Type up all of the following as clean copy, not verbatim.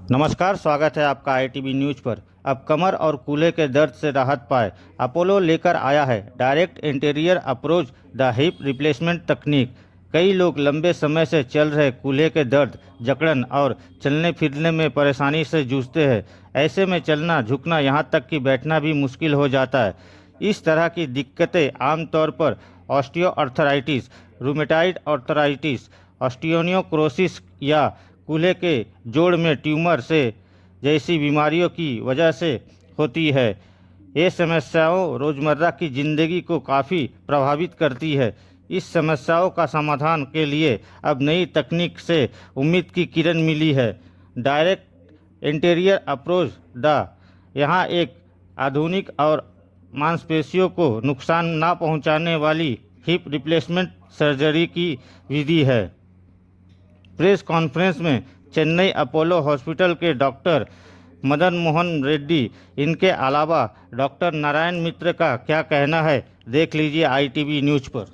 नमस्कार, स्वागत है आपका आईटीबी न्यूज़ पर। अब कमर और कूल्हे के दर्द से राहत पाए, अपोलो लेकर आया है direct interior approach the hip replacement तकनीक। कई लोग लंबे समय से चल रहे कूल्हे के दर्द, जकड़न और चलने फिरने में परेशानी से जूझते हैं। ऐसे में चलना, झुकना, यहाँ तक कि बैठना भी मुश्किल हो जाता है। इस तरह की दिक्कतें आमतौर पर ऑस्टियोआर्थराइटिस, रूमेटाइड आर्थराइटिस, ऑस्टियोनियोक्रोसिस या कूल्हे के जोड़ में ट्यूमर से जैसी बीमारियों की वजह से होती है। ये समस्याओं रोज़मर्रा की ज़िंदगी को काफ़ी प्रभावित करती है। इस समस्याओं का समाधान के लिए अब नई तकनीक से उम्मीद की किरण मिली है। डायरेक्ट इंटीरियर अप्रोच द यहाँ एक आधुनिक और मांसपेशियों को नुकसान ना पहुंचाने वाली हिप रिप्लेसमेंट सर्जरी की विधि है। प्रेस कॉन्फ्रेंस में चेन्नई अपोलो हॉस्पिटल के डॉक्टर मदन मोहन रेड्डी, इनके अलावा डॉक्टर नारायण मित्र का क्या कहना है, देख लीजिए आईटीबी न्यूज़ पर।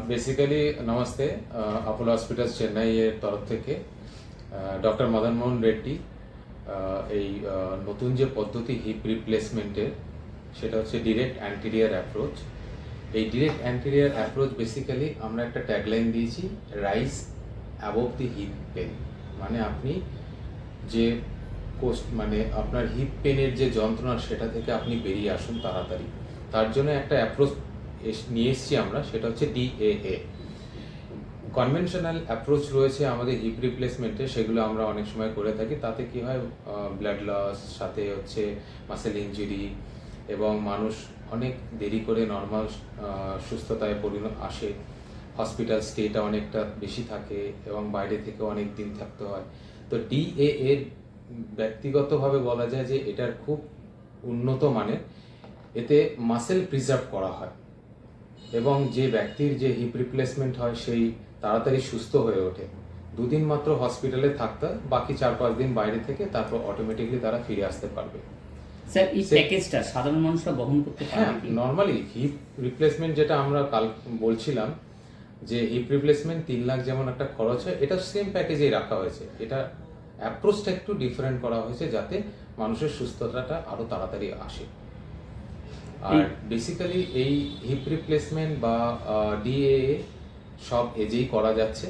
Basically namaste, Apollo hospital Chennai এর তরফ থেকে ডক্টর মদন মোহন রেড্ডি এই নতুন যে পদ্ধতি হিপ রিপ্লেসমেন্টের, সেটা হচ্ছে ডিরেক্ট অ্যান্টিরিয়ার অ্যাপ্রোচ। এই ডিরেক্ট অ্যান্টিরিয়ার অ্যাপ্রোচ বেসিক্যালি আমরা একটা ট্যাগলাইন দিয়েছি, রাইজ অ্যাবভ দি হিপ পেন। মানে আপনি যে মানে আপনার হিপ পেনের যে যন্ত্রণা, সেটা থেকে আপনি বেরিয়ে আসুন তাড়াতাড়ি। তার জন্য একটা অ্যাপ্রোচ নিয়ে এসেছি আমরা, সেটা হচ্ছে ডিএএ। কনভেনশনাল অ্যাপ্রোচ রয়েছে আমাদের হিপ রিপ্লেসমেন্টে, সেগুলো আমরা অনেক সময় করে থাকি। তাতে কি হয়, ব্লাড লস, সাথে হচ্ছে মাসেল ইনজুরি, এবং মানুষ অনেক দেরি করে নর্মাল সুস্থতায় আসে। হসপিটাল স্টেটা অনেকটা বেশি থাকে এবং বাইরে থেকে অনেক দিন থাকতে হয়। তো ডিএএ ব্যক্তিগতভাবে বলা যায় যে এটার খুব উন্নত মানের। এতে মাসেল প্রিজার্ভ করা হয় এবং যে ব্যক্তির যে হিপ রিপ্লেসমেন্ট হয় সেই তাড়াতাড়ি সুস্থ হয়ে ওঠে। দুদিন মাত্র হসপিটালে থাকতে, বাকি 4-5 দিন বাইরে থেকে, তারপর অটোমেটিকলি তারা ফিরে আসতে পারবে। স্যার, এই প্যাকেজটা সাধারণ মানুষরা বহন করতে পারে? হ্যাঁ, নর্মালি হিপ রিপ্লেসমেন্ট যেটা আমরা কাল বলছিলাম যে হিপ রিপ্লেসমেন্ট 3 লাখ যেমন একটা খরচ হয়, এটা সেম প্যাকেজেই রাখা হয়েছে। এটা অ্যাপ্রোচটা একটু ডিফারেন্ট করা হয়েছে যাতে মানুষের সুস্থতাটা আরো তাড়াতাড়ি আসে। আর বেসিক্যালি এই হিপ রিপ্লেসমেন্ট বা ডিএএ সব এজেই করা যাচ্ছে।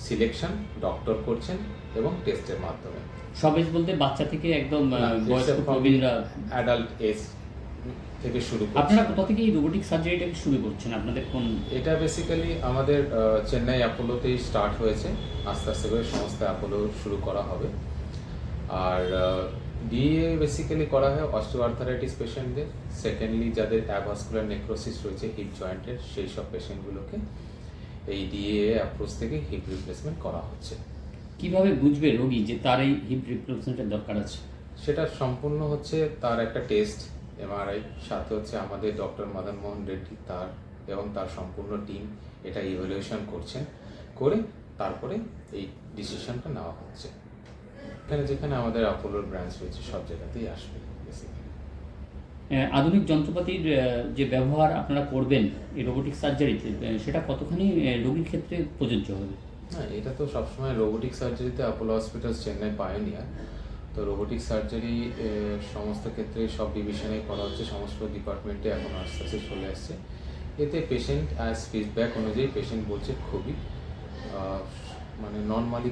সিলেকশন ডক্টর করছেন এবং টেস্টের মাধ্যমে। সব এজ বলতে বাচ্চা থেকে একদম বয়স্ক প্রবীণরা, অ্যাডাল্ট এজ থেকে শুরু করছি। আপনারা কোথা থেকে এই রোবোটিক সার্জারিটাকে শুরু করছেন? আপনাদের কোন? এটা বেসিক্যালি আমাদের চেন্নাই অ্যাপোলোতেই স্টার্ট হয়েছে। আস্তে আস্তে করে সমস্ত অ্যাপোলো শুরু করা হবে। আর ডিএ বেসিক্যালি করা হয় অস্টিওআর্থারাইটিস পেশেন্টদের, সেকেন্ডলি যাদের অ্যাভাস্কুলার নেক্রোসিস রয়েছে হিপ জয়েন্টের, সেই সব পেশেন্টগুলোকে এই ডিএ অ্যাপ্রোচ থেকে হিপ রিপ্লেসমেন্ট করা হচ্ছে। কিভাবে বুঝবে রোগী যে তার এই হিপ রিপ্লেসমেন্টের দরকার আছে? সেটা সম্পূর্ণ হচ্ছে তার একটা টেস্ট, এমআরআই, সাথে হচ্ছে আমাদের ডক্টর মদন মোহন রেড্ডি তার এবং তার সম্পূর্ণ টিম এটা ইভ্যালুয়েশন করছেন, করে তারপরে এই ডিসিশনটা নেওয়া হচ্ছে। এখানে যেখানে আমাদের অ্যাপোলোর ব্রাঞ্চ রয়েছে সব জায়গাতেই আসবে। আধুনিক যন্ত্রপাতির যে ব্যবহার আপনারা করবেন এই রোবোটিক সার্জারিতে, সেটা কতখানি রোগীর ক্ষেত্রে প্রযোজ্য হবে? হ্যাঁ, এটা তো সবসময় রোবোটিক সার্জারিতে অ্যাপোলো হসপিটাল চেন্নাই পায়োনিয়ার। তো রোবোটিক সার্জারি সমস্ত ক্ষেত্রে সব ডিভিশনেই করা হচ্ছে, সমস্ত ডিপার্টমেন্টে এখন আস্তে আস্তে চলে আসছে। এতে পেশেন্ট অ্যাজ ফিডব্যাক অনুযায়ী পেশেন্ট বলছে খুবই মানে নর্মালি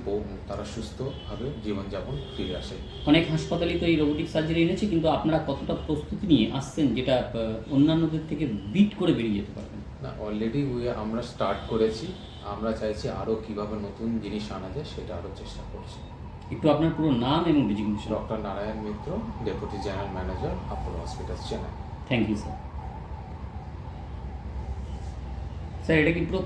তারা সুস্থভাবে জীবনযাপন ফিরে আসে। অনেক হাসপাতালই তো এই রোবোটিক সার্জারি এনেছে, কিন্তু আপনারা কতটা প্রস্তুতি নিয়ে আসছেন যেটা অন্যান্যদের থেকে বিট করে বেরিয়ে যেতে পারবেন? না, অলরেডি আমরা স্টার্ট করেছি। আমরা চাইছি আরও কীভাবে নতুন জিনিস আনা যায় সেটা আরও চেষ্টা করছি। একটু আপনার পুরো নাম এবং designation? Doctor Narayan Mitra, deputy general manager, Apollo hospital Chennai. Thank you sir. Sir, এটা কি পুরো